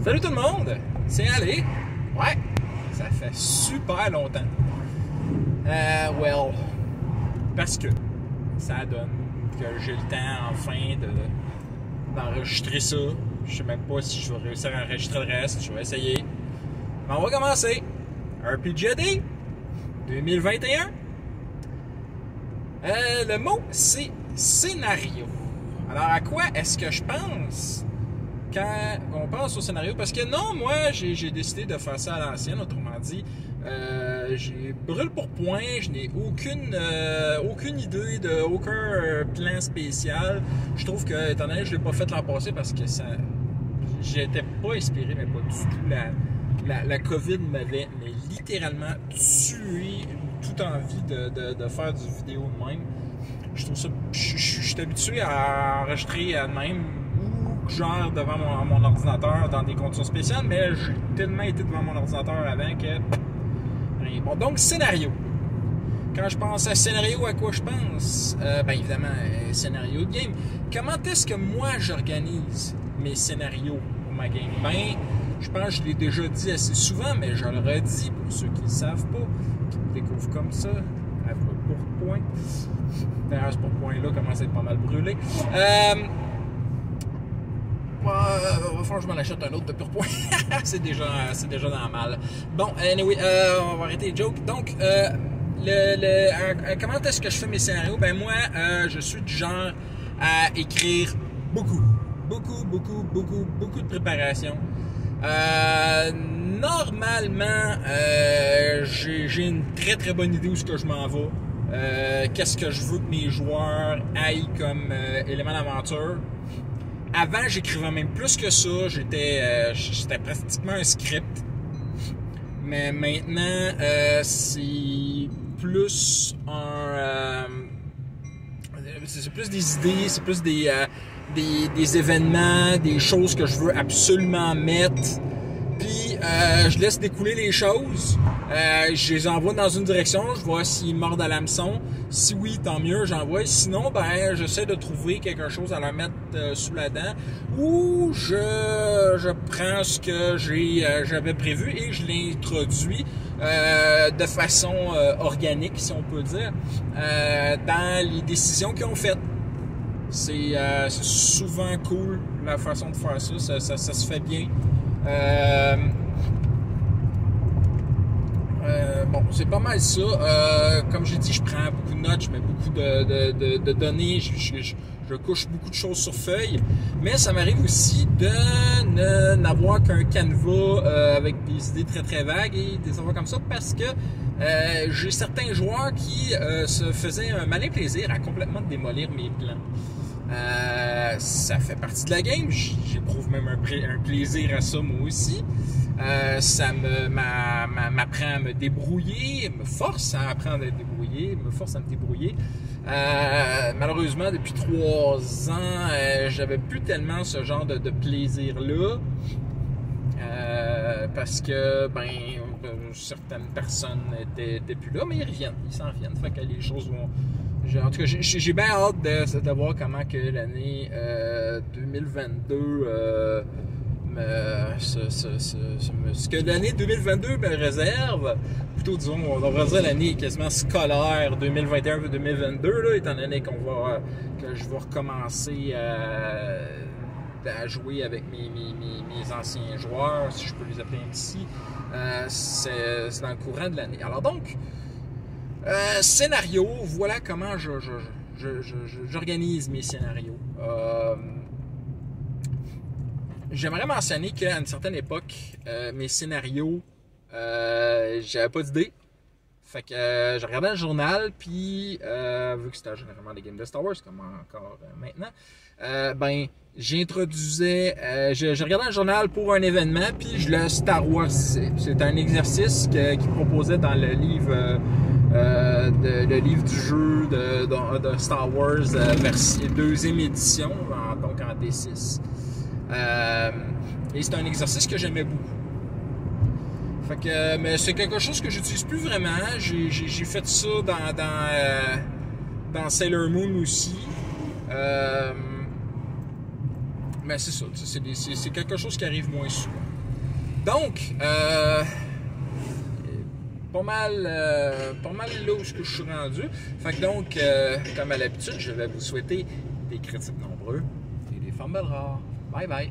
Salut tout le monde, c'est Ali. Ouais, ça fait super longtemps. Parce que ça donne que j'ai le temps enfin d'enregistrer ça. Je sais même pas si je vais réussir à enregistrer le reste, je vais essayer. Mais on va commencer. RPGD 2021. Le mot, c'est scénario. Alors, à quoi est-ce que je pense quand on pense au scénario? Parce que non, moi, j'ai décidé de faire ça à l'ancienne, autrement dit. J'ai brûle pour point, je n'ai aucune idée de aucun plan spécial. Je trouve que, étant donné que je ne l'ai pas fait l'an passé parce que ça, j'étais pas inspiré, mais pas du tout. La COVID m'avait littéralement tué toute envie de faire du vidéo de même. Je trouve ça. Je suis habitué à enregistrer de même ou genre devant mon ordinateur dans des conditions spéciales, mais j'ai tellement été devant mon ordinateur avant que. Bon, donc scénario. Quand je pense à scénario, à quoi je pense? Évidemment, scénario de game. Comment est-ce que moi j'organise mes scénarios pour ma game? Je pense que je l'ai déjà dit assez souvent, mais je le redis pour ceux qui ne le savent pas, qui me découvrent comme ça, à pour point. D'ailleurs, ce point-là commence à être pas mal brûlé. Va falloir que je m'en achète un autre de pourpoint. c'est déjà dans le mal. Bon, anyway, on va arrêter les jokes. Donc, comment est-ce que je fais mes scénarios? Moi, je suis du genre à écrire beaucoup de préparation. Normalement, j'ai une très bonne idée où est-ce que je m'en vais. Qu'est-ce que je veux que mes joueurs aillent comme élément d'aventure. Avant, j'écrivais même plus que ça. C'était pratiquement un script. Mais maintenant, c'est plus c'est plus des idées, c'est plus des événements, des choses que je veux absolument mettre. Puis, je laisse découler les choses. Je les envoie dans une direction. Je vois s'ils mordent à l'hameçon. Si oui, tant mieux, j'envoie. Sinon, j'essaie de trouver quelque chose à leur mettre sous la dent. Ou je prends ce que j'avais prévu et je l'introduis de façon organique, si on peut dire, dans les décisions qu'ils ont faites. C'est souvent cool la façon de faire ça. Ça se fait bien. C'est pas mal ça. Comme j'ai dit, je prends beaucoup de notes, je mets beaucoup de données, je couche beaucoup de choses sur feuille. Mais ça m'arrive aussi de n'avoir qu'un canevas avec des idées très vagues et des affaires comme ça parce que j'ai certains joueurs qui se faisaient un malin plaisir à complètement démolir mes plans. Ça fait partie de la game, j'éprouve même un plaisir à ça moi aussi. Ça m'apprend à me débrouiller, me force à apprendre à débrouiller, me force à me débrouiller. Malheureusement, depuis 3 ans, j'avais plus tellement ce genre de plaisir-là. Parce que, certaines personnes n'étaient plus là, mais ils s'en reviennent. Fait que les choses vont... En tout cas, j'ai bien hâte de voir comment que l'année 2022 ce que l'année 2022 me réserve, plutôt disons, on devrait dire l'année quasiment scolaire 2021-2022, là, étant donné que je vais recommencer à jouer avec mes anciens joueurs, si je peux les appeler ainsi. C'est dans le courant de l'année. Alors donc, scénario, voilà comment j'organise mes scénarios. J'aimerais mentionner qu'à une certaine époque, mes scénarios, j'avais pas d'idée. Fait que je regardais le journal, puis vu que c'était généralement des games de Star Wars, comme encore maintenant, j'introduisais, je regardais le journal pour un événement, puis je le Star Warsisais. C'est un exercice qu'il proposait dans le livre, le livre du jeu de Star Wars, deuxième édition, donc en D6. Et c'est un exercice que j'aimais beaucoup. Fait que, mais c'est quelque chose que j'utilise plus vraiment. J'ai fait ça dans Sailor Moon aussi. Mais c'est ça, c'est quelque chose qui arrive moins souvent. Donc, pas mal là où je suis rendu. Fait que donc, comme à l'habitude, je vais vous souhaiter des crédits nombreux et des fumbles rares. Bye bye!